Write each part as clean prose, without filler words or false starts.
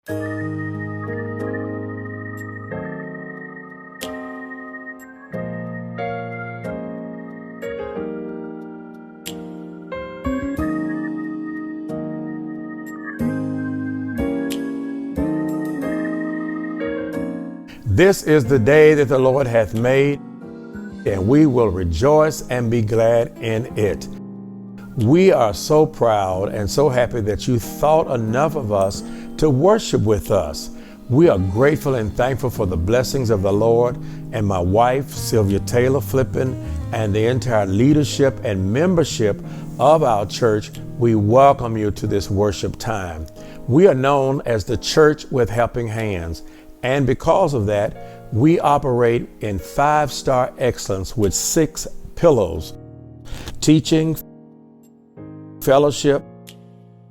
This is the day that the Lord hath made, and we will rejoice and be glad in it. We are so proud and so happy that you thought enough of us to worship with us. We are grateful and thankful for the blessings of the Lord, and my wife, Sylvia Taylor Flippin, and the entire leadership and membership of our church. We welcome you to this worship time. We are known as the Church with Helping Hands. And because of that, we operate in 5-star excellence with 6 pillars: teaching, fellowship,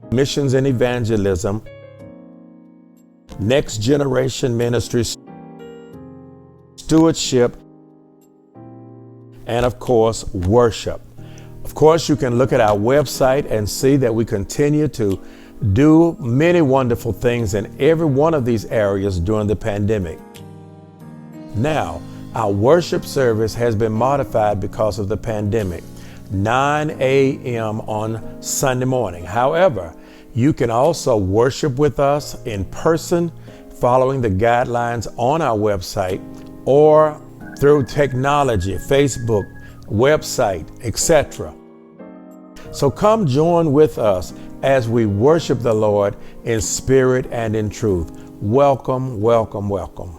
missions and evangelism, next generation ministry, stewardship, and of course, worship. Of course, you can look at our website and see that we continue to do many wonderful things in every one of these areas during the pandemic. Now, our worship service has been modified because of the pandemic, 9 a.m. on Sunday morning. However, you can also worship with us in person, following the guidelines on our website, or through technology, Facebook, website, etc. So come join with us as we worship the Lord in spirit and in truth. Welcome, welcome, welcome.